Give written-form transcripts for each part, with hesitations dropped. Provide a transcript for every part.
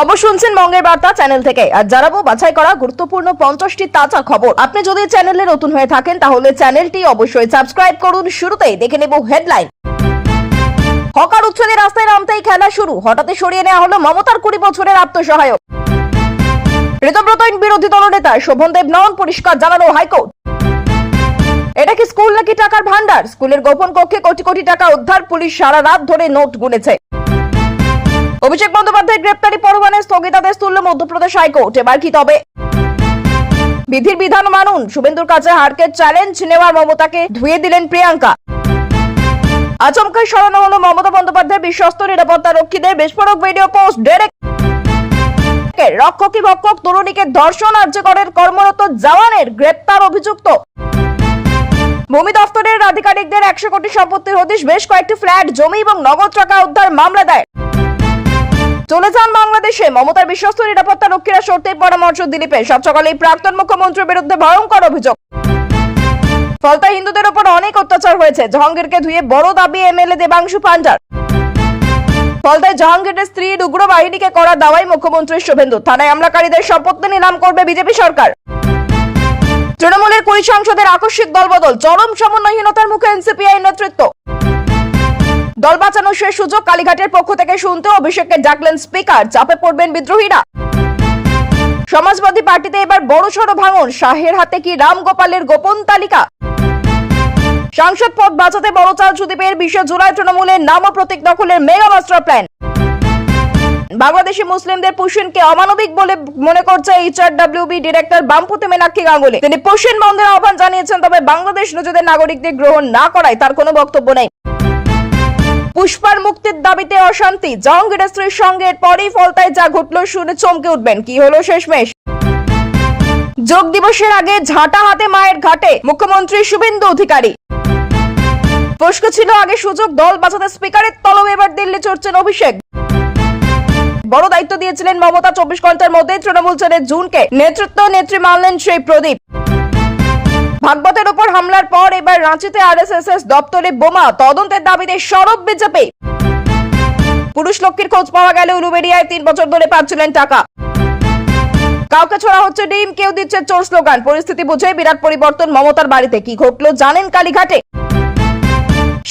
খবর শুনছেন বঙ্গের বার্তা চ্যানেল থেকে। আর জানাবো বাছাই করা গুরুত্বপূর্ণ 50টি তাজা খবর। আপনি যদি চ্যানেলে নতুন হয়ে থাকেন তাহলে চ্যানেলটি অবশ্যই সাবস্ক্রাইব করুন। শুরুতেই দেখে নেব হেডলাইন। হকার উচ্ছেদে রাস্তায় নামতেই খেলা শুরু, হঠাৎই সরিয়ে নেওয়া হলো মমতার 20 বছরের আত্মসহায়ক। ঋতব্রত বিরোধী দলনেতা শোভন দেব নন, পরিষ্কার জানালো হাইকোর্ট। এটা কি স্কুল নাকি টাকার ভান্ডার? স্কুলের গোপন কক্ষে কোটি কোটি টাকা উদ্ধার, পুলিশ সারা রাত ধরে নোট গুনেছে। অভিষেক বন্দ্যোপাধ্যায়ের গ্রেপ্তারি পরোয়ানা স্থগিতাদেশ তুলল মধ্যপ্রদেশ হাইকোর্ট। এবার কি তবে? বিধির বিধান মানুন, শুভেন্দুর কাছে হারকে চ্যালেঞ্জ নেওয়ার মমতাকে ধুয়ে দিলেন প্রিয়াঙ্কা। আচমকাই সরানো হলো মমতা বন্দ্যোপাধ্যায়ের বিশ্বস্ত নিরাপত্তা রক্ষীদের বিস্ফোরক ভিডিও পোস্ট। রক্ষকী ভক্ষক তরুণীকে ধর্ষণ, আর্যকরের কর্মরত জওয়ানের গ্রেপ্তার অভিযুক্ত। ভূমি দফতরের আধিকারিকদের 100 কোটি সম্পত্তির হদিশ, বেশ কয়েকটি ফ্ল্যাট, জমি এবং নগদ টাকা উদ্ধার, মামলা দায়ের। চলে যান বাংলাদেশে, মমতার বিশ্বস্ত নিরাপত্তা রক্ষীরা সরতেই পরামর্শ দিলীপের। সাত সকালেই প্রাক্তন মুখ্যমন্ত্রীর বিরুদ্ধে ভয়ঙ্কর অভিযোগ। ফলতায় হিন্দুদের উপর অনেক অত্যাচার হয়েছে, জাহাঙ্গীরকে ধুয়ে বড় দাবি এমএলএ দেবাংশু পান্ডার। ফলতায় জাহাঙ্গীরের স্ত্রীর উগ্র বাহিনীকে করা দাওয়াই মুখ্যমন্ত্রী শুভেন্দু। থানায় হামলাকারীদের সম্পত্তি নিলাম করবে বিজেপি সরকার। তৃণমূলের 20 সাংসদের আকস্মিক দলবদল, চরম সমন্বয়হীনতার মুখে এনসিপিআই নেতৃত্ব। দল বাঁচানোর শেষ সুযোগ, কালীঘাটের পক্ষ থেকে শুনতে অভিষেককে ডাকলেন স্পিকার, চাপে পড়বেন বিদ্রোহীরা। সমাজবাদী পার্টিতে এবার বড়সড় ভাঙন, শাহের হাতে কি রাম গোপালের গোপন তালিকা? সাংসদ পদ বাঁচাতে বড় চাল সুদীপের, 20 জুলাই তৃণমূলের নাম ও প্রতীক দখলের মেগা মাস্টার প্ল্যান। বাংলাদেশি মুসলিমদের পুশিনকে অমানবিক বলে মনে করছে HRWB ডিরেক্টর বামপন্থী মীনাক্ষী গাঙ্গুলি। তিনি পুশিন বন্ধের আহ্বান জানিয়েছেন, তবে বাংলাদেশ নিজেদের নাগরিকদের গ্রহণ না করায় তার কোনো বক্তব্য নেই। পুষ্পার মুক্তির দাবিতে অশান্তি, জাহাঙ্গীরের স্ত্রীর সঙ্গে এরপরই ফলতায় যা ঘটল শুনে চমকে উঠবেন। কি হলো শেষমেশ? যোগ দিবসের আগে ঝাঁটা হাতে মায়ের ঘাটে মুখ্যমন্ত্রী শুভেন্দু অধিকারী। প্রশ্ন ছিল আগে সুযোগ, দল বাঁচাতে স্পিকারের তলব, এবার দিল্লি চড়ছেন অভিষেক। বড় দায়িত্ব দিয়েছিলেন মমতা, 24 ঘন্টার মধ্যে তৃণমূল ছেড়ে জুনকে নেতৃত্ব, নেত্রী মানলেন সেই প্রদীপ। ভাগবতের উপর হামলার পর এবার রাঁচিতে আরএসএস দপ্তরে বোমা, তদন্তের দাবিতে সরব বিজেপি। পুরুষ লক্ষ্মীর খোঁজ পাওয়া গেলে উলুবেড়িয়ায় 3 বছর ধরে পাচ্ছিলেন টাকা। কাউকে ছোড়া হচ্ছে ডিম, কেউ দিচ্ছে চোর স্লোগান। পরিস্থিতি বুঝে বিরাট পরিবর্তন মমতার বাড়িতে। কি ঘটলো জানেন কালীঘাটে?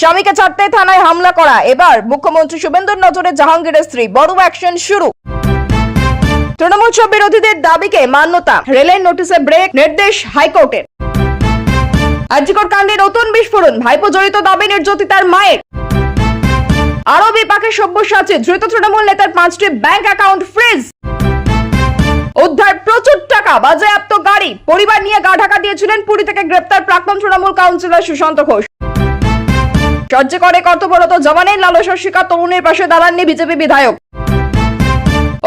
স্বামীকে ছাড়তে থানায় হামলা করা, এবার মুখ্যমন্ত্রী শুভেন্দুর নজরে জাহাঙ্গীরের স্ত্রী, বড় অ্যাকশন শুরু। তৃণমূল সব বিরোধীদের দাবিকে মান্যতা, রেলের নোটিশে ব্রেক, নির্দেশ হাইকোর্টের। আর্যিকর কাণ্ডে নতুন বিস্ফোরণ, ভাইপো জড়িত দাবি নির্যাতিতার মায়ের। আরো বিপাকে সব্যসাচী, ধৃত তৃণমূল নেতার 5টি ব্যাংক অ্যাকাউন্ট ফ্রিজ। উদ্ধার প্রচুর টাকা, বাজেয়াপ্ত গাড়ি। পরিবার নিয়ে গা ঢাকা দিয়েছিলেন পুরী থেকে গ্রেপ্তার প্রাক্তন তৃণমূল কাউন্সিলর সুশান্ত ঘোষ। সহ্য করে কর্তব্যরত জওয়ানের লালসার শিকার তরুণের পাশে দাঁড়াননি বিজেপি বিধায়ক।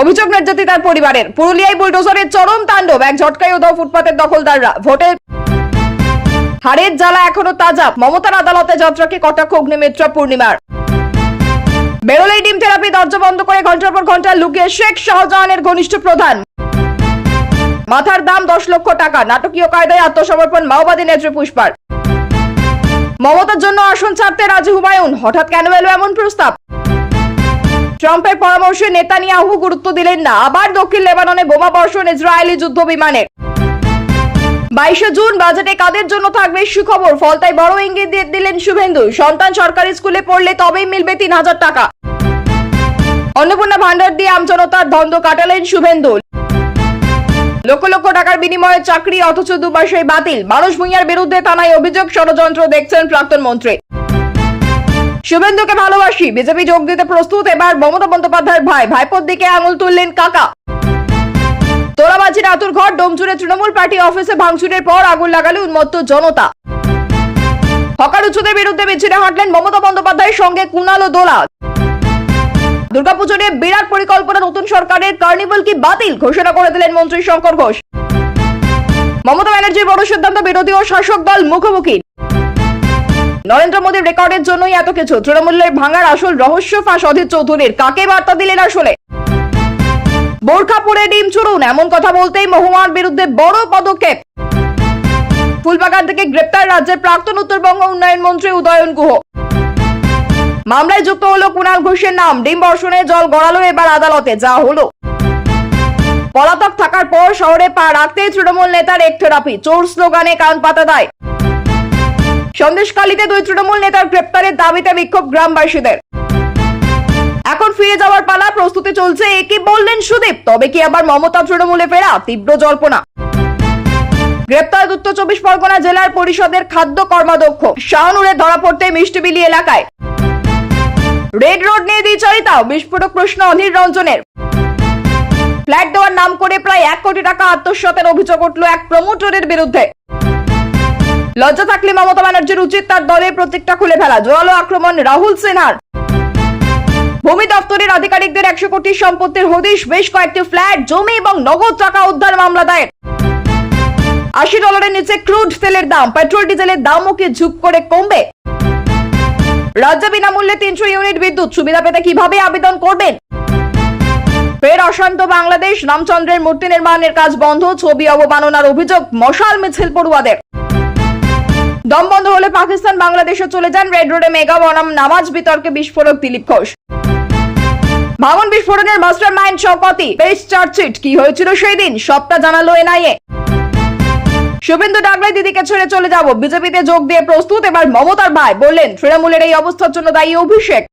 অভিযোগ নির্যাতিতার পরিবারের। পুরুলিয়ায় বুলডোজারের চরম তাণ্ডব, এক ঝটকায় উধাও ফুটপাতের দখলদাররা। ভোটের হারের জ্বালা এখনো তাজা, মমতার আদালতে যাত্রাকে কটাক্ষ অগ্নিমিত্রা পূর্ণিমার। বেরোলেই ডিম থেরাপি, দরজা বন্ধ করে ঘন্টার পর ঘন্টা লুকিয়ে শেখ শাহজাহানের ঘনিষ্ঠ প্রধান। মাথার দাম 10 লক্ষ টাকা, নাটকীয় কায়দায় আত্মসমর্পণ মাওবাদী নেত্রী পুষ্পার। মমতার জন্য আসন ছাড়তে রাজি হুমায়ুন, হঠাৎ কেন এলো এমন প্রস্তাব? ট্রাম্পের পরামর্শে নেতানিয়াহু গুরুত্ব দিলেন না, আবার দক্ষিণ লেবাননে বোমা বর্ষণ ইসরায়েলি যুদ্ধ বিমানের। 22 জুন বাজেটে কাদের জন্য থাকবে সুখবর, ফলতায় বড় ইঙ্গিত দিয়ে দিলেন শুভেন্দু। সন্তান সরকারি স্কুলে পড়লে তবেই মিলবে 3000 টাকা। অন্নপূর্ণা ভান্ডার দিয়ে আমজনতার দ্বন্দ্ব কাটালেন শুভেন্দু। লক্ষ লক্ষ টাকার বিনিময়ে চাকরি, অথচ 2 মাসেই বাতিল। মানুষ ভূঁইয়ার বিরুদ্ধে থানায় অভিযোগ, ষড়যন্ত্র দেখছেন প্রাক্তন মন্ত্রী। শুভেন্দুকে ভালোবাসি, বিজেপি যোগ দিতে প্রস্তুত এবার মমতা বন্দ্যোপাধ্যায়ের ভাই। ভাইপোর দিকে আঙুল তুললেন কাকা। তোলাবাজির আতুর ঘর, ডোমজুড়ে তৃণমূল পার্টি অফিসে ভাঙচুরের পর আগুন লাগালে উন্মত্ত জনতা। হকার উচ্ছেদের বিরুদ্ধে মিছিলে হাঁটলেন মমতা বন্দ্যোপাধ্যায়ের সঙ্গে কুণাল ও দোলা। দুর্গাপুজো নিয়ে বিরাট পরিকল্পনা, নতুন সরকারের কার্নিভাল কি বাতিল, ঘোষণা করে দিলেন মন্ত্রী শঙ্কর ঘোষ। মমতা ব্যানার্জির বড় সিদ্ধান্ত, বিরোধী ও শাসক দল মুখোমুখি। নরেন্দ্র মোদীর রেকর্ডের জন্যই এত কিছু, তৃণমূলের ভাঙার আসল রহস্য ফাঁস অধীর চৌধুরীর। কাকে বার্তা দিলেন আসলে? বোরখা পরে ডিম চুরুন, এমন কথা বলতেই মহুয়ার বিরুদ্ধে বড় পদক্ষেপ। ফুলবাগান থেকে গ্রেপ্তার রাজ্যের প্রাক্তন উত্তরবঙ্গ উন্নয়ন মন্ত্রী উদয়ন গুহ। মামলায় যুক্ত হলো কুণাল ঘোষের নাম। ডিম বর্ষণে জল গড়ালো এবার আদালতে। যা হলো পলাতক থাকার পর শহরে পা রাখতেই তৃণমূল নেতার এক থেরাপি, চোর স্লোগানে কান পাতা দেয়। সন্দেশখালীতে 2 তৃণমূল নেতার গ্রেপ্তারের দাবিতে বিক্ষোভ গ্রামবাসীদের। এখন ফিরে যাওয়ার পালা, প্রস্তুতি চলছে, একই বললেন সুদীপ। তবে কি আবার মমতা তৃণমূলে ফেরা? তীব্র জল্পনা। গ্রেপ্তার উত্তর 24 পরগনা জেলার পরিষদের খাদ্য কর্মাধ্যক্ষ শাহনুরে ধরা পড়তে মিষ্টিবিলি এলাকায়। রেড রোড নিয়ে দ্বিচারিতা, বিস্ফোরক প্রশ্ন অধীর রঞ্জনের। ফ্ল্যাট দেওয়ার নাম করে প্রায় 1 কোটি টাকা আত্মসাতের অভিযোগ উঠল এক প্রমোটরের বিরুদ্ধে। লজ্জা থাকলে মমতা ব্যানার্জির উচিত তার দলের প্রতীকটা খুলে ফেলা, জোরালো আক্রমণ রাহুল সিনহার। ভূমি দপ্তরের আধিকারিকদের 100 কোটি সম্পত্তির হদিশ, বেশ কয়েকটি ফ্ল্যাট, জমি এবং নগদ টাকা উদ্ধার মামলা দায়ের। $80 নিচে ক্রুড তেলের দাম, পেট্রোল ডিজেলের দামও কি ঝুপ করে কমবে? রাজ্যে বিনামূল্যে 300 ইউনিট বিদ্যুৎ সুবিধা পেতে কিভাবে আবেদন করবেন? ফের অশান্ত বাংলাদেশ, রামচন্দ্রের মূর্তি নির্মাণের কাজ বন্ধ, ছবি অবমাননার অভিযোগ, মশাল মিছিল পড়ুয়াদের। দম বন্ধ হলে পাকিস্তান বাংলাদেশে চলে যান, রেড রোডে মেগা বনাম নামাজ বিতর্কে বিস্ফোরক দিলীপ ঘোষ। ভাঙন বিস্ফোরণের মাস্টার মাইন্ড শওকতি, বেশ চার্জশিট, কি হয়েছিল সেই দিন সবটা জানালো এনআইএ। শুভেন্দু ডাকলে দিদিকে ছেড়ে চলে যাব, বিজেপিতে যোগ দিয়ে প্রস্তুত। এবার মমতার ভাই বললেন তৃণমূলের এই অবস্থার জন্য দায়ী অভিষেক।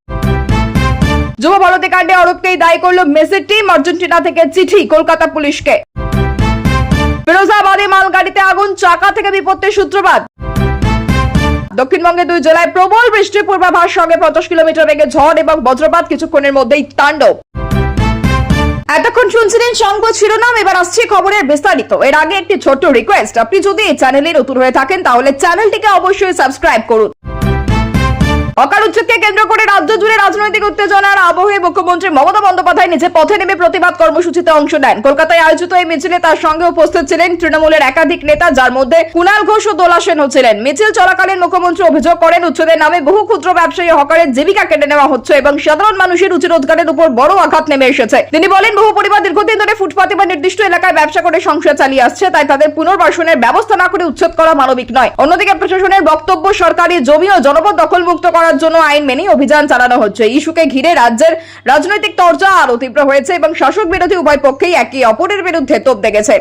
যুব ভারতী কাণ্ডে অরূপকেই দায়ী করল মেসির টিম, আর্জেন্টিনা থেকে চিঠি কলকাতা পুলিশকে। ফিরোজাবাদে মালগাড়িতে আগুন, চাকা থেকে বিপত্তির সূত্রপাত। দক্ষিণবঙ্গে 2 জেলায় প্রবল বৃষ্টির পূর্বাভাস, সঙ্গে 50 কিলোমিটার বেগে ঝড় এবং বজ্রপাত, কিছুক্ষণের মধ্যেই তাণ্ডব। এতক্ষণ শুনছিলেন সংবাদ শিরোনাম, এবার আসছে খবরের বিস্তারিত। এর আগে একটি ছোট্ট রিকোয়েস্ট, আপনি যদি এই চ্যানেলে নতুন হয়ে থাকেন তাহলে চ্যানেলটিকে অবশ্যই সাবস্ক্রাইব করুন। অকাল উচ্ছেদকে কেন্দ্র করে রাজ্য জুড়ে রাজনৈতিক উত্তেজনার আবহে মুখ্যমন্ত্রী মমতা বন্দ্যোপাধ্যায় নিজে পথে নেমে প্রতিবাদ কর্মসূচিতে অংশ নেন। কলকাতায় আয়োজিত এই মিছিলে তার সঙ্গে উপস্থিত ছিলেন তৃণমূলের একাধিক নেতা, যার মধ্যে কুণাল ঘোষ ও দোলা সেনও ছিলেন। মিছিল চলাকালীন মুখ্যমন্ত্রী অভিযোগ করেন উচ্ছেদের নামে বহু ক্ষুদ্র ব্যবসায়ী হকারের জীবিকা কেটে নেওয়া হচ্ছে এবং সাধারণ মানুষের রুজি রোজগারের উপর বড় আঘাত নেমে এসেছে। তিনি বলেন বহু পরিবার দীর্ঘদিন ধরে ফুটপাতে বা নির্দিষ্ট এলাকায় ব্যবসা করে সংসার চালিয়ে আসছে, তাই তাদের পুনর্বাসনের ব্যবস্থা না করে উচ্ছেদ করা মানবিক নয়। অন্যদিকে প্রশাসনের বক্তব্য সরকারি জমি ও জনপদ দখল মুক্ত করার জন্য আইন মেনে অভিযান চালানো হচ্ছে। ইস্যুকে ঘিরে রাজ্যের রাজনৈতিক তরজা আরো তীব্র হয়েছে এবং শাসক বিরোধী উভয় পক্ষেই একে অপরের বিরুদ্ধে তোপ দেখেছে।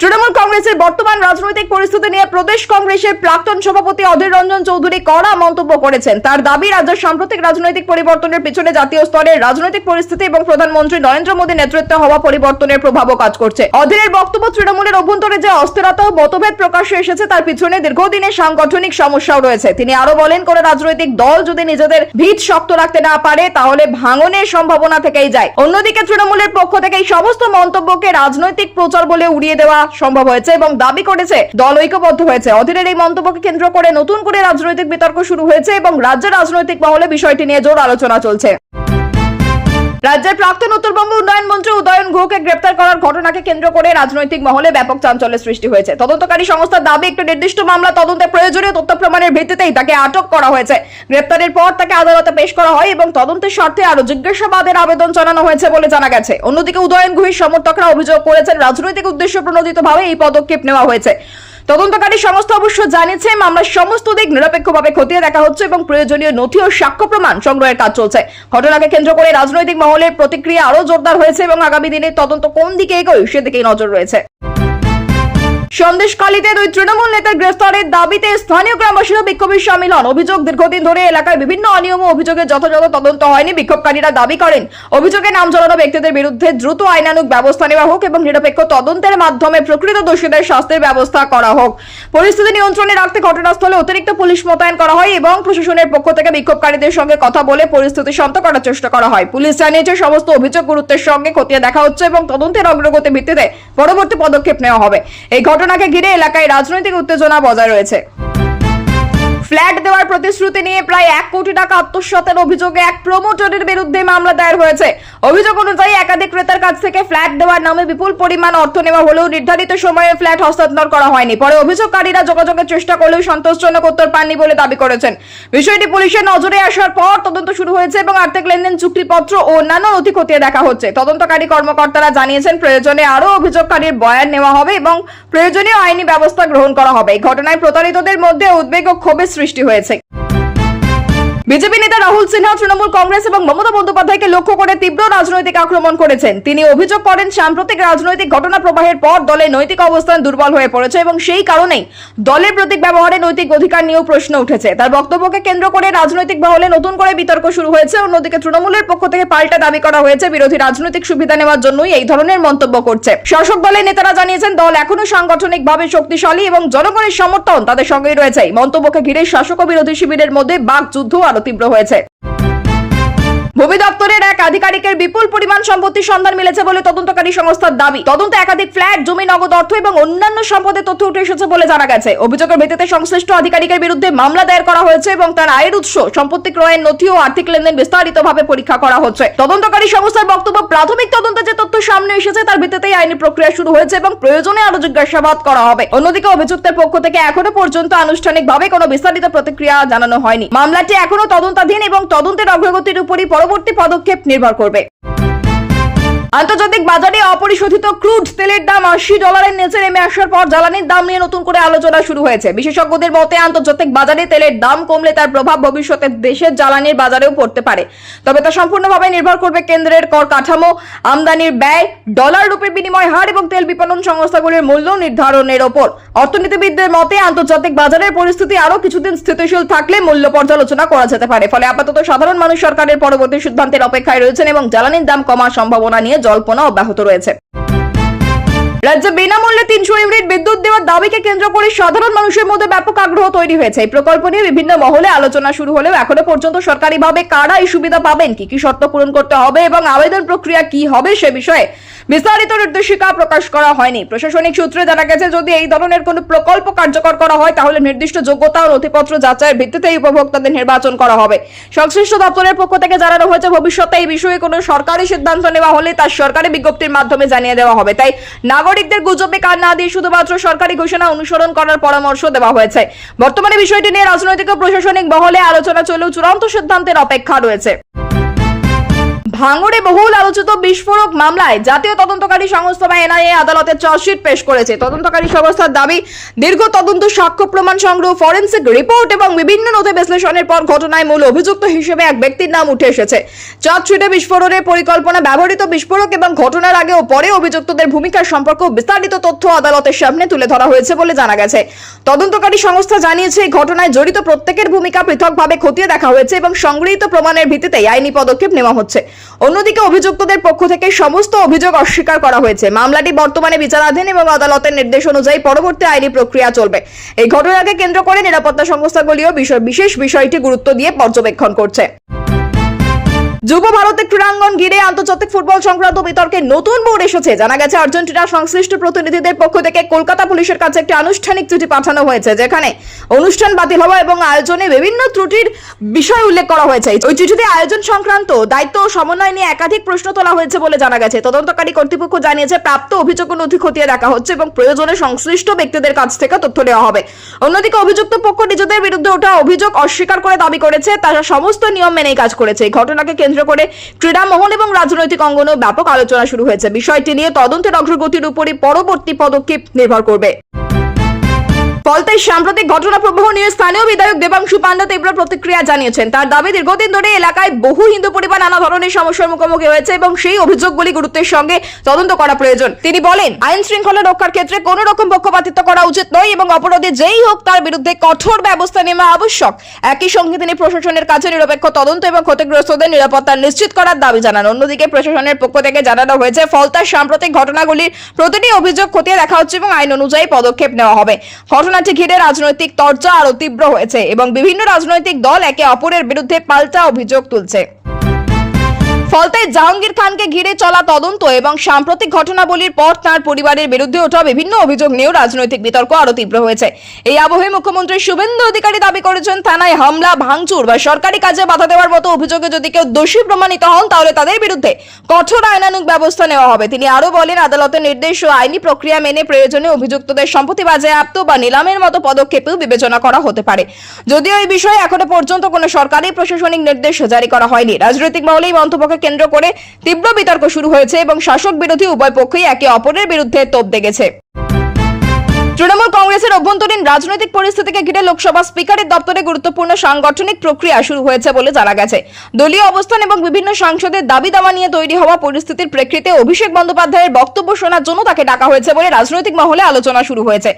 তৃণমূল কংগ্রেসের বর্তমান রাজনৈতিক পরিস্থিতি নিয়ে প্রদেশ কংগ্রেসের প্রাক্তন সভাপতি অধীর রঞ্জন চৌধুরী কড়া মন্তব্য করেছেন। তার দাবি, রাজ্যের সাম্প্রতিক রাজনৈতিক পরিবর্তনের পিছনে জাতীয় স্তরের রাজনৈতিক পরিস্থিতি এবং প্রধানমন্ত্রী নরেন্দ্র মোদী নেতৃত্বে হওয়া পরিবর্তনের প্রভাবও কাজ করছে। অধীরের বক্তব্য, তৃণমূলের অভ্যন্তরে যে অস্থিরতা ও মতভেদ প্রকাশ্যে এসেছে তার পিছনে দীর্ঘদিনের সাংগঠনিক সমস্যাও রয়েছে। তিনি আরো বলেন, কোন রাজনৈতিক দল যদি নিজেদের ভিত শক্ত রাখতে না পারে তাহলে ভাঙনের সম্ভাবনা থেকেই যায়। অন্যদিকে তৃণমূলের পক্ষ থেকে এই সমস্ত মন্তব্যকে রাজনৈতিক প্রচার বলে উড়িয়ে দেওয়া সম্ভব হয়েছে এবং দাবি করেছে দল ঐক্যবদ্ধ হয়েছে। অধীরের এই মন্তব্যকে কেন্দ্র করে নতুন করে রাজনৈতিক বিতর্ক শুরু হয়েছে এবং রাজ্যের রাজনৈতিক মহলে বিষয়টি নিয়ে জোর আলোচনা চলছে। রাজ্যের প্রাক্তন উত্তরবঙ্গ উন্নয়ন মন্ত্রী উদয়ন গুহকে গ্রেপ্তার করার ঘটনাকে কেন্দ্র করে রাজনৈতিক মহলে ব্যাপক চাঞ্চল্যের সৃষ্টি হয়েছে। তদন্তকারী সংস্থার দাবি, একটি নির্দিষ্ট মামলা তদন্তে প্রয়োজনীয় তথ্য প্রমাণের ভিত্তিতেই তাকে আটক করা হয়েছে। গ্রেপ্তারের পর তাকে আদালতে পেশ করা হয় এবং তদন্তের স্বার্থে আরো জিজ্ঞাসাবাদের আবেদন জানানো হয়েছে বলে জানা গেছে। অন্যদিকে উদয়ন গুহের সমর্থকরা অভিযোগ করেছেন রাজনৈতিক উদ্দেশ্য প্রণোদিতভাবে এই পদক্ষেপ নেওয়া হয়েছে। তদন্তকারী সংস্থা অবশ্য জানিয়েছে মামলার সমস্ত দিক নিরপেক্ষভাবে খতিয়ে দেখা হচ্ছে এবং প্রয়োজনীয় নথি ও সাক্ষ্য প্রমাণ সংগ্রহের কাজ চলছে। ঘটনাকে কেন্দ্র করে রাজনৈতিক মহলের প্রতিক্রিয়া আরো জোরদার হয়েছে এবং আগামী দিনে তদন্ত কোন দিকে এগোয় সেদিকেই নজর রয়েছে। সন্দেশখালীতে 2 তৃণমূল নেতার গ্রেফতারের দাবিতে স্থানীয় গ্রামবাসীরা বিক্ষোভে শামিল হন। অভিযোগ, দীর্ঘদিন ধরে এলাকায় বিভিন্ন অনিয়ম ও অভিযোগের যথাযথ তদন্ত হয়নি। বিক্ষোভকারীরা দাবি করেন অভিযোগে নাম জড়ানো ব্যক্তিদের বিরুদ্ধে দ্রুত আইনানুগ ব্যবস্থা নেওয়া হোক এবং নিরপেক্ষ তদন্তের মাধ্যমে প্রকৃত দোষীদের শাস্তির ব্যবস্থা করা হোক। পরিস্থিতি নিয়ন্ত্রণে রাখতে ঘটনাস্থলে অতিরিক্ত পুলিশ মোতায়েন করা হয় এবং প্রশাসনের পক্ষ থেকে বিক্ষোভকারীদের সঙ্গে কথা বলে পরিস্থিতি শান্ত করার চেষ্টা করা হয়। পুলিশ জানিয়েছে সমস্ত অভিযোগ গুরুত্বের সঙ্গে খতিয়ে দেখা হচ্ছে এবং তদন্তের অগ্রগতির ভিত্তিতে পরবর্তী পদক্ষেপ নেওয়া হবে। এই ঘটনাকে ঘিরে এলাকায় রাজনৈতিক উত্তেজনা বজায় রয়েছে। ফ্ল্যাট দেওয়ার প্রতিশ্রুতি নিয়ে প্রায় 1 কোটি টাকা আত্মসাতের অভিযোগে এক প্রমোটরের বিরুদ্ধে মামলা দায়ের হয়েছে। অভিযোগ অনুযায়ী একাধিক ক্রেতার কাছ থেকে ফ্ল্যাট দেওয়ার নামে বিপুল পরিমাণ অর্থ নেওয়া হলেও নির্ধারিত সময়ে ফ্ল্যাট হস্তান্তর করা হয়নি। পরে অভিযোগকারীরা যোগাযোগের চেষ্টা করলেও সন্তোষজনক উত্তর পাননি বলে দাবি করেছেন। বিষয়টি পুলিশের নজরে আসার পর তদন্ত শুরু হয়েছে এবং আর্থিক লেনদেন, চুক্তিপত্র ও অন্যান্য নথি খতিয়ে দেখা হচ্ছে। তদন্তকারী কর্মকর্তারা জানিয়েছেন প্রয়োজনে আরো অভিযোগকারীর বয়ান নেওয়া হবে এবং প্রয়োজনীয় আইনি ব্যবস্থা গ্রহণ করা হবে। এই ঘটনায় প্রতারিতদের মধ্যে উদ্বেগ ও ক্ষোভের সৃষ্টি হয়েছে। বিজেপি নেতা রাহুল সিনহা তৃণমূল কংগ্রেস এবং মমতা বন্দ্যোপাধ্যায়কে লক্ষ্য করে তীব্র রাজনৈতিক আক্রমণ করেছেন। তিনি অভিযোগ করেন সাম্প্রতিক রাজনৈতিক ঘটনা প্রবাহের পর দলের নৈতিক অবস্থান দুর্বল হয়ে পড়েছে এবং সেই কারণেই দলের প্রতীক ব্যবহারে নৈতিক অধিকার নিয়েও প্রশ্ন উঠেছে। তার বক্তব্যকে কেন্দ্র করে রাজনৈতিক মহলে নতুন করে বিতর্ক শুরু হয়েছে। অন্যদিকে তৃণমূলের পক্ষ থেকে পাল্টা দাবি করা হয়েছে বিরোধী রাজনৈতিক সুবিধা নেওয়ার জন্যই এই ধরনের মন্তব্য করছে। শাসক দলের নেতারা জানিয়েছেন দল এখনো সাংগঠনিকভাবে শক্তিশালী এবং জনগণের সমর্থন তাদের সঙ্গেই রয়েছে। মন্তব্যকে ঘিরে শাসক ও বিরোধী শিবিরের মধ্যে বাকযুদ্ধ আরো তীব্র হয়েছে। ভূমি দপ্তরের এক আধিকারিকের বিপুল পরিমাণ সম্পত্তির সন্ধান মিলেছে বলে তদন্তকারী সংস্থার দাবি। তদন্তে একাধিক ফ্ল্যাট, জমি, নগদ অর্থ এবং অন্যান্য সম্পদের তথ্য উঠে এসেছে বলে জানা গেছে। অভিযোগের ভিত্তিতে সংশ্লিষ্ট আধিকারিকের বিরুদ্ধে মামলা দায়ের করা হয়েছে এবং তার আয়ের উৎস, সম্পত্তি ক্রয়ের নথি ও আর্থিক লেনদেন বিস্তারিতভাবে পরীক্ষা করা হচ্ছে। তদন্তকারী সংস্থার বক্তব্য, প্রাথমিক তদন্তে যে তথ্য সামনে এসেছে তার ভিত্তিতেই আইনি প্রক্রিয়া শুরু হয়েছে এবং প্রয়োজনে আরো জিজ্ঞাসাবাদ করা হবে। অন্যদিকে অভিযুক্তের পক্ষ থেকে এখনো পর্যন্ত আনুষ্ঠানিকভাবে কোনো বিস্তারিত প্রতিক্রিয়া জানানো হয়নি। মামলাটি এখনো তদন্তাধীন এবং তদন্তের অগ্রগতির উপরই পরবর্তী পদক্ষেপ নির্ভর করবে। আন্তর্জাতিক বাজারে অপরিশোধিত ক্রুড তেলের দাম $80 নিচে নেমে আসার পর জ্বালানির দাম নিয়ে নতুন করে আলোচনা শুরু হয়েছে। বিশেষজ্ঞদের মতে আন্তর্জাতিক বাজারে তেলের দাম কমলে তার প্রভাব ভবিষ্যতে দেশের জ্বালানির বাজারেও পড়তে পারে। তবে তা সম্পূর্ণভাবে নির্ভর করবে কেন্দ্রের কর কাঠামো, আমদানির ব্যয়, ডলার রুপির বিনিময় হার এবং তেল বিপণন সংস্থাগুলির মূল্য নির্ধারণের ওপর। অর্থনীতিবিদদের মতে আন্তর্জাতিক বাজারের পরিস্থিতি আরো কিছুদিন স্থিতিশীল থাকলে মূল্য পর্যালোচনা করা যেতে পারে। ফলে আপাতত সাধারণ মানুষ সরকারের পরবর্তী সিদ্ধান্তের অপেক্ষায় রয়েছেন এবং জ্বালানির দাম কমার সম্ভাবনা নিয়ে জল্পনা অব্যাহত রয়েছে। রাজ্যে বিনামূল্যে 300 ইউনিট বিদ্যুৎ দেওয়ার দাবিকে কেন্দ্র করে সাধারণ মানুষের মধ্যে ব্যাপক আগ্রহ তৈরি হয়েছে। এই প্রকল্প নিয়ে বিভিন্ন মহলে আলোচনা শুরু হলেও এখনো পর্যন্ত সরকারিভাবে কারা এই সুবিধা পাবেন, কি কি শর্ত পূরণ করতে হবে এবং আবেদন প্রক্রিয়া কি হবে সে বিষয়ে বিস্তারিত নির্দেশিকা প্রকাশ করা হয়নি। প্রশাসনিক সূত্রে জানা গেছে যদি এই ধরনের কোনো প্রকল্প কার্যকর করা হয় তাহলে নির্দিষ্ট যোগ্যতা ও নথিপত্র যাচাইয়ের ভিত্তিতে উপভোক্তাদের নির্বাচন করা হবে। সংশ্লিষ্ট দপ্তরের পক্ষ থেকে জানানো হয়েছে ভবিষ্যতে এই বিষয়ে কোনো সরকারি সিদ্ধান্ত নেওয়া হলে তা সরকারি বিজ্ঞপ্তির মাধ্যমে জানিয়ে দেওয়া হবে। তাই নাগরিকদের গুজবে কান না দিয়ে শুধুমাত্র সরকারি ঘোষণা অনুসরণ করার পরামর্শ দেওয়া হয়েছে। বর্তমানে বিষয়টি নিয়ে রাজনৈতিক ও প্রশাসনিক মহলে আলোচনা চলেও চূড়ান্ত সিদ্ধান্তের অপেক্ষা রয়েছে। ভাঙড়ে বহুল আলোচিত বিস্ফোরক মামলায় জাতীয় তদন্তকারী সংস্থা বা এনআইএ আদালতে চার্জশিট পেশ করেছে। তদন্তকারী সংস্থার দাবি, দীর্ঘ তদন্ত, সাক্ষ্য প্রমাণ সংগ্রহ, ফরেনসিক রিপোর্ট এবং বিভিন্ন নথি বিশ্লেষণের পর ঘটনায় মূল অভিযুক্ত হিসেবে এক ব্যক্তির নাম উঠে এসেছে। চার্জশিটে বিস্ফোরণের পরিকল্পনা, ব্যবহৃত বিস্ফোরক এবং ঘটনার আগে ও পরে অভিযুক্তদের ভূমিকার সম্পর্কে বিস্তারিত তথ্য আদালতের সামনে তুলে ধরা হয়েছে বলে জানা গেছে। তদন্তকারী সংস্থা জানিয়েছে এই ঘটনায় জড়িত প্রত্যেকের ভূমিকা পৃথকভাবে খতিয়ে দেখা হয়েছে এবং সংগৃহীত প্রমাণের ভিত্তিতে আইনি পদক্ষেপ নেওয়া হচ্ছে। অন্যদিকে অভিযুক্তদের পক্ষ থেকে সমস্ত অভিযোগ অস্বীকার করা হয়েছে। মামলাটি বর্তমানে বিচারাধীন এবং আদালতের নির্দেশ অনুযায়ী পরবর্তী আইনি প্রক্রিয়া চলবে। এই ঘটনাকে কেন্দ্র করে নিরাপত্তা সংস্থাগুলিও বিশেষ বিষয়টি গুরুত্ব দিয়ে পর্যবেক্ষণ করছে। যুব ভারতের ক্রীড়াঙ্গন ঘিরে আন্তর্জাতিক ফুটবল সংক্রান্ত বিতর্কে নতুন মোড় এসেছে। জানা গেছে আর্জেন্টিনা সংশ্লিষ্ট প্রতিনিধিদের পক্ষ থেকে কলকাতা পুলিশের কাছে একটি আনুষ্ঠানিক চিঠি পাঠানো হয়েছে, যেখানে অনুষ্ঠান বাতিল হওয়া এবং আয়োজনে বিভিন্ন ত্রুটির বিষয় উল্লেখ করা হয়েছে। ওই চিঠিতে আয়োজন সংক্রান্ত দায়িত্ব ও সমন্বয় নিয়ে একাধিক প্রশ্ন তোলা হয়েছে বলে জানা গেছে। তদন্তকারী কর্তৃপক্ষ জানিয়েছে প্রাপ্ত অভিযোগ ও নথি খতিয়ে দেখা হচ্ছে এবং প্রয়োজনে সংশ্লিষ্ট ব্যক্তিদের কাছ থেকে তথ্য নেওয়া হবে। অন্যদিকে অভিযুক্ত পক্ষ নিজেদের বিরুদ্ধে ওঠা অভিযোগ অস্বীকার করে দাবি করেছে তারা সমস্ত নিয়ম মেনেই কাজ করেছে। এই ঘটনাকে কেন্দ্র করে ক্রীড়া মহল এবং রাজনৈতিক অঙ্গনেও ব্যাপক আলোচনা শুরু হয়েছে। বিষয়টি নিয়ে তদন্তের অগ্রগতির উপরই পরবর্তী পদক্ষেপ নির্ভর করবে। ফলতায় সাম্প্রতিক ঘটনা প্রবাহ নিয়ে স্থানীয় বিধায়ক দেবাংশু পান্ডা তীব্র প্রতিক্রিয়া জানিয়েছেন। তার দাবি, দীর্ঘদিন ধরে এলাকায় বহু হিন্দু পরিবার নানা ধরনের সমস্যার মুখোমুখি হয়েছে এবং সেই অভিযোগগুলি গুরুত্বের সঙ্গে তদন্ত করা প্রয়োজন। তিনি বলেন, আইন শৃঙ্খলা রক্ষার ক্ষেত্রে কোনো রকম পক্ষপাতিত্ব করা উচিত নয় এবং অপরাধী যেই হোক তার বিরুদ্ধে কঠোর ব্যবস্থা নেওয়া আবশ্যক। একই সঙ্গে তিনি প্রশাসনের কাছে নিরপেক্ষ তদন্ত এবং ক্ষতিগ্রস্তদের নিরাপত্তা নিশ্চিত করার দাবি জানান। অন্যদিকে প্রশাসনের পক্ষ থেকে জানানো হয়েছে ফলতার সাম্প্রতিক ঘটনাগুলির প্রতিটি অভিযোগ খতিয়ে দেখা হচ্ছে এবং আইন অনুযায়ী পদক্ষেপ নেওয়া হবে। ঘটনাটি ঘিরে রাজনৈতিক চর্চা আরো তীব্র হয়েছে এবং বিভিন্ন রাজনৈতিক দল একে অপরের বিরুদ্ধে পাল্টা অভিযোগ তুলছে। ফলতায় জাহাঙ্গীর খানকে ঘিরে চলা তদন্ত এবং সাম্প্রতিক ঘটনাবলীর পর তার পরিবারের বিরুদ্ধে ওঠা বিভিন্ন অভিযোগ নিয়েও রাজনৈতিক বিতর্ক আরো তীব্র হয়েছে। এই আবহে মুখ্যমন্ত্রী শুভেন্দু অধিকারী দাবি করেছেন, থানায় হামলা, ভাঙচুর বা সরকারি কাজে বাধা দেওয়ার মতো অভিযোগে যদি কেউ দোষী প্রমাণিত হন তাহলে তাদের বিরুদ্ধে কঠোর আইনানুগ ব্যবস্থা নেওয়া হবে। তিনি আরো বলেন, আদালতের নির্দেশ ও আইনি প্রক্রিয়া মেনে প্রয়োজনে অভিযুক্তদের সম্পত্তি বাজেয়াপ্ত বা নিলামের মতো পদক্ষেপেও বিবেচনা করা হতে পারে। যদিও এই বিষয়ে এখনো পর্যন্ত কোনো সরকারি প্রশাসনিক নির্দেশ জারি করা হয়নি। রাজনৈতিক মহলে এই মন্তব্যকে কেন্দ্র করে তীব্র বিতর্ক শুরু হয়েছে এবং শাসক বিরোধী উভয় পক্ষই একে অপরের বিরুদ্ধে তোপ দেগেছে। তৃণমূল কংগ্রেসের অভ্যন্তরীণ রাজনৈতিক পরিস্থিতিকে ঘিরে লোকসভা স্পিকারের দপ্তরে গুরুত্বপূর্ণ সাংগঠনিক প্রক্রিয়া শুরু হয়েছে বলে জানা গেছে। দলীয় অবস্থান এবং বিভিন্ন সাংসদের দাবি দাওয়া নিয়ে তৈরি হওয়া পরিস্থিতির প্রেক্ষিতে অভিষেক বন্দ্যোপাধ্যায়ের বক্তব্য শোনার জন্য তাকে ডাকা হয়েছে বলে রাজনৈতিক মহলে আলোচনা শুরু হয়েছে।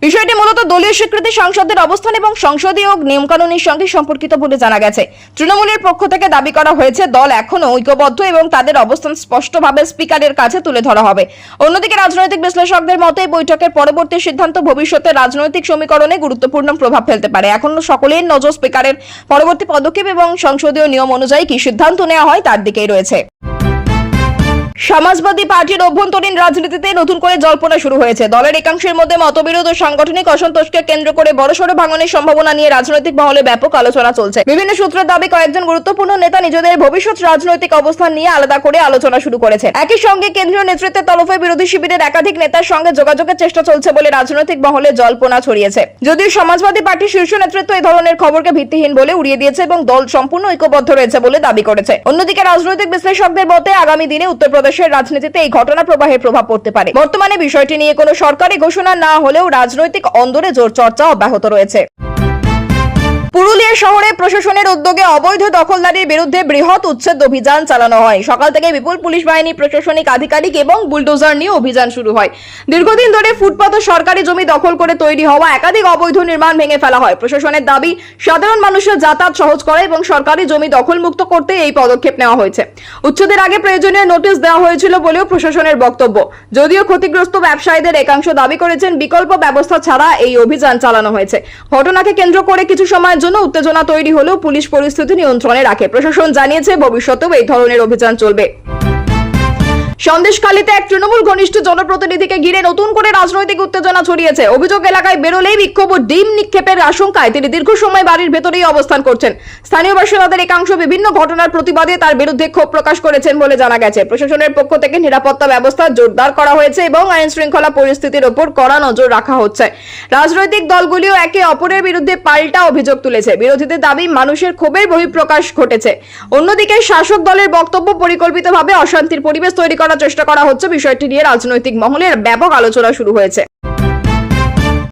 বিষয়টি মূলত দলীয় স্বীকৃতি, সাংসদদের অবস্থান এবং সংসদীয় নিয়মকানুনের সঙ্গে সম্পর্কিত বলে জানা গেছে। তৃণমূলের পক্ষ থেকে দাবি করা হয়েছে দল এখনো ঐক্যবদ্ধ এবং তাদের অবস্থান স্পষ্টভাবে স্পিকারের কাছে তুলে ধরা হবে। অন্যদিকে রাজনৈতিক বিশ্লেষকদের মতে বৈঠকের পরবর্তী সিদ্ধান্ত ভবিষ্যতে রাজনৈতিক সমীকরণে গুরুত্বপূর্ণ প্রভাব ফেলতে পারে। এখন সকলের নজর স্পিকারের পরবর্তী পদক্ষেপ এবং সংসদীয় নিয়ম অনুযায়ী কি সিদ্ধান্ত নেওয়া হয় তার দিকেই রয়েছে। সমাজবাদী পার্টির অভ্যন্তরীণ রাজনীতিতে নতুন করে জল্পনা শুরু হয়েছে। দলের একাংশের মধ্যে মতবিরোধ ও সাংগঠনিক অসন্তোষকে কেন্দ্র করে বড়সড় ভাঙনের সম্ভাবনা নিয়ে রাজনৈতিক মহলে ব্যাপক আলোচনা চলছে। বিভিন্ন সূত্রের দাবি কয়েকজন গুরুত্বপূর্ণ নেতা নিজেদের ভবিষ্যৎ রাজনৈতিক অবস্থান নিয়ে আলাদা করে আলোচনা শুরু করেছে। একই সঙ্গে কেন্দ্রীয় নেতৃত্বের তরফে বিরোধী শিবিরের একাধিক নেতার সঙ্গে যোগাযোগের চেষ্টা চলছে বলে রাজনৈতিক মহলে জল্পনা ছড়িয়েছে। যদিও সমাজবাদী পার্টির শীর্ষ নেতৃত্ব এই ধরনের খবরকে ভিত্তিহীন বলে উড়িয়ে দিয়েছে এবং দল সম্পূর্ণ ঐক্যবদ্ধ রয়েছে বলে দাবি করেছে। অন্যদিকে রাজনৈতিক বিশ্লেষকদের মতে আগামী দিনে উত্তরপ্রদেশের রাজনীতিতে এই ঘটনা প্রবাহের প্রভাব পড়তে পারে। বর্তমানে বিষয়টি নিয়ে কোনো সরকারি ঘোষণা না হলেও রাজনৈতিক অন্দরে জোর চর্চা অব্যাহত রয়েছে। পুরুলিয়া শহরে প্রশাসনের উদ্যোগে অবৈধ দখলদারির বিরুদ্ধে বৃহৎ উচ্ছেদ অভিযান চালানো হয়। সকাল থেকে বিপুল পুলিশ বাহিনী, প্রশাসনিক আধিকারিক এবং বুলডোজার নিয়ে অভিযান শুরু হয়। দীর্ঘদিন ধরে ফুটপাত ও সরকারি জমি দখল করে তৈরি হওয়া একাধিক অবৈধ নির্মাণ ভেঙে ফেলা হয়। প্রশাসনের দাবি সাধারণ মানুষের যাতায়াত সহজ করা এবং সরকারি জমি দখলমুক্ত করতে এই পদক্ষেপ নেওয়া হয়েছে। উচ্ছেদের আগে প্রয়োজনীয় নোটিশ দেওয়া হয়েছিল বলেও প্রশাসনের বক্তব্য। যদিও ক্ষতিগ্রস্ত ব্যবসায়ীদের একাংশ দাবি করেছেন বিকল্প ব্যবস্থা ছাড়া এই অভিযান চালানো হয়েছে। ঘটনাকে কেন্দ্র করে কিছু সময় জন্য উত্তেজনা তৈরি হলেও পুলিশ পরিস্থিতি নিয়ন্ত্রণে রাখে। প্রশাসন জানিয়েছে ভবিষ্যতেও এই ধরনের অভিযান চলবে। সন্দেশখালীতে এক তৃণমূল ঘনিষ্ঠ জনপ্রতিনিধিকে ঘিরে নতুন করে রাজনৈতিক উত্তেজনা ছড়িয়েছে। অভিযোগ এলাকায় বেরোলেই বিক্ষোভ ও ডিম নিক্ষেপের আশঙ্কায় তিনি দীর্ঘ সময় বাড়ির ভেতরেই অবস্থান করছেন। স্থানীয় বাসিন্দাদের একাংশ বিভিন্ন ঘটনার প্রতিবাদে তার বিরুদ্ধে ক্ষোভ প্রকাশ করেছেন বলে জানা গেছে। প্রশাসনের পক্ষ থেকে নিরাপত্তা ব্যবস্থা জোরদার করা হয়েছে এবং আইন শৃঙ্খলা পরিস্থিতির উপর কড়া নজর রাখা হচ্ছে। রাজনৈতিক দলগুলিও একে অপরের বিরুদ্ধে পাল্টা অভিযোগ তুলেছে। বিরোধীদের দাবি মানুষের ক্ষোভের বহিঃপ্রকাশ ঘটেছে। অন্যদিকে শাসক দলের বক্তব্য পরিকল্পিতভাবে অশান্তির পরিবেশ তৈরি করার চেষ্টা করা হচ্ছে। বিষয়টি নিয়ে রাজনৈতিক মহলের ব্যাপক আলোচনা শুরু হয়েছে।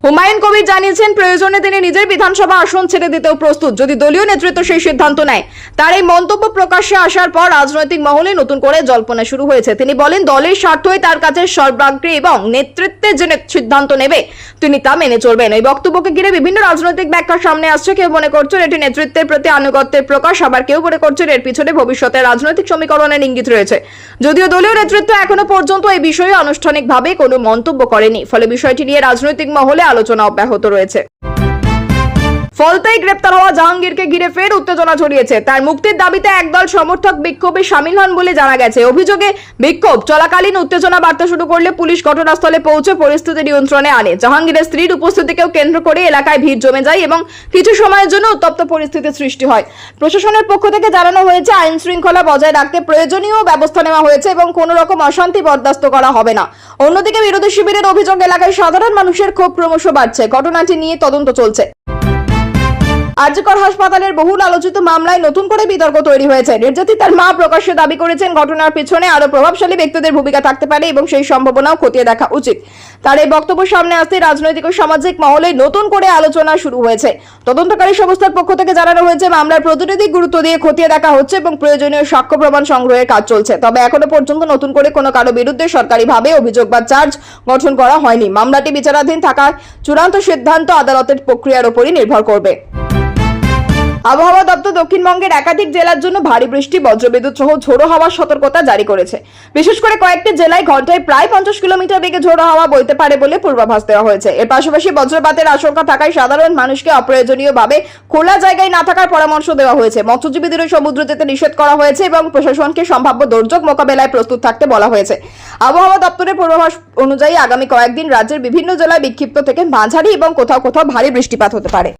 হুমায়ুন কবির জানিয়েছেন প্রয়োজনে তিনি নিজের বিধানসভা আসন ছেড়ে দিতেও প্রস্তুত যদি দলীয় নেতৃত্ব সেই সিদ্ধান্ত নেয়। তার এই মন্তব্য প্রকাশ্যে আসার পর রাজনৈতিক মহলে নতুন করে জল্পনা শুরু হয়েছে। তিনি বলেন দলের স্বার্থই তার কাছে সর্বাগ্রে এবং নেতৃত্বে যে সিদ্ধান্ত নেবে তিনি তা মেনে চলবেন। এই বক্তব্যকে ঘিরে বিভিন্ন রাজনৈতিক ব্যাখ্যা সামনে আসছে। কেউ মনে করছেন এটি নেতৃত্বের প্রতি আনুগত্যের প্রকাশ, আবার কেউ মনে করছেন এর পিছনে ভবিষ্যতের রাজনৈতিক সমীকরণের ইঙ্গিত রয়েছে। যদিও দলীয় নেতৃত্ব এখনো পর্যন্ত এই বিষয়ে আনুষ্ঠানিকভাবে কোনো মন্তব্য করেনি, ফলে বিষয়টি নিয়ে রাজনৈতিক মহলে আলোচনা অব্যাহত রয়েছে। ফলতায় গ্রেপ্তার হওয়া জাহাঙ্গীরকে ঘিরে ফের উত্তেজনা ছড়িয়েছে। তার মুক্তির দাবিতে একদল সমর্থক বিক্ষোভে সামিল হন বলে জানা গেছে। অভিযোগে বিক্ষোভ চলাকালীন উত্তেজনা বাড়তে শুরু করলে পুলিশ ঘটনাস্থলে পৌঁছে পরিস্থিতি নিয়ন্ত্রণে আনে। জাহাঙ্গীরের স্ত্রীর উপস্থিতিকেও কেন্দ্র করে এলাকায় ভিড় জমে যায় এবং কিছু সময়ের জন্য উত্তপ্ত পরিস্থিতির সৃষ্টি হয়। প্রশাসনের পক্ষ থেকে জানানো হয়েছে আইন শৃঙ্খলা বজায় রাখতে প্রয়োজনীয় ব্যবস্থা নেওয়া হয়েছে এবং কোনো রকম অশান্তি বরদাস্ত করা হবে না। অন্যদিকে বিরোধী শিবিরের অভিযোগ এলাকায় সাধারণ মানুষের ক্ষোভ ক্রমশ বাড়ছে। ঘটনাটি নিয়ে তদন্ত চলছে। আরজিকর হাসপাতালের বহুল আলোচিত মামলায় নতুন করে বিতর্ক তৈরি হয়েছে। নির্যাতিতার মা প্রকাশ্যে দাবি করেছেন ঘটনার পিছনে আরো প্রভাবশালী ব্যক্তিদের ভূমিকা থাকতে পারে এবং সেই সম্ভাবনাও খতিয়ে দেখা উচিত। তার এই বক্তব্য সামনে আসতে রাজনৈতিক ও সামাজিক মহলে নতুন করে আলোচনা শুরু হয়েছে। তদন্তকারী সংস্থার পক্ষ থেকে জানানো হয়েছে মামলার প্রতিনিধি গুরুত্ব দিয়ে খতিয়ে দেখা হচ্ছে এবং প্রয়োজনীয় সাক্ষ্য প্রমাণ সংগ্রহের কাজ চলছে। তবে এখনো পর্যন্ত নতুন করে কোনো কারো বিরুদ্ধে সরকারিভাবে অভিযোগ বা চার্জ গঠন করা হয়নি। মামলাটি বিচারাধীন থাকার চূড়ান্ত সিদ্ধান্ত আদালতের প্রক্রিয়ার উপরই নির্ভর করবে। আবহাওয়া দপ্তর দক্ষিণবঙ্গের একাধিক জেলার জন্য ভারী বৃষ্টি, বজ্রবিদ্যুৎ সহ ঝোড়ো হাওয়ার সতর্কতা জারি করেছে। বিশেষ করে কয়েকটি জেলায় ঘন্টায় প্রায় 50 কিলোমিটার বেগে ঝোড়ো হাওয়া বইতে পারে বলে পূর্বাভাস দেওয়া হয়েছে। এর পাশাপাশি বজ্রপাতের আশঙ্কা থাকায় সাধারণ মানুষকে অপ্রয়োজনীয়ভাবে খোলা জায়গায় না থাকার পরামর্শ দেওয়া হয়েছে। মৎস্যজীবীদেরও সমুদ্র যেতে নিষেধ করা হয়েছে এবং প্রশাসনকে সম্ভাব্য দুর্যোগ মোকাবেলায় প্রস্তুত থাকতে বলা হয়েছে। আবহাওয়া দপ্তরের পূর্বাভাস অনুযায়ী আগামী কয়েকদিন রাজ্যের বিভিন্ন জেলায় বিক্ষিপ্ত থেকে মাঝারি এবং কোথাও কোথাও ভারী বৃষ্টিপাত হতে পারে।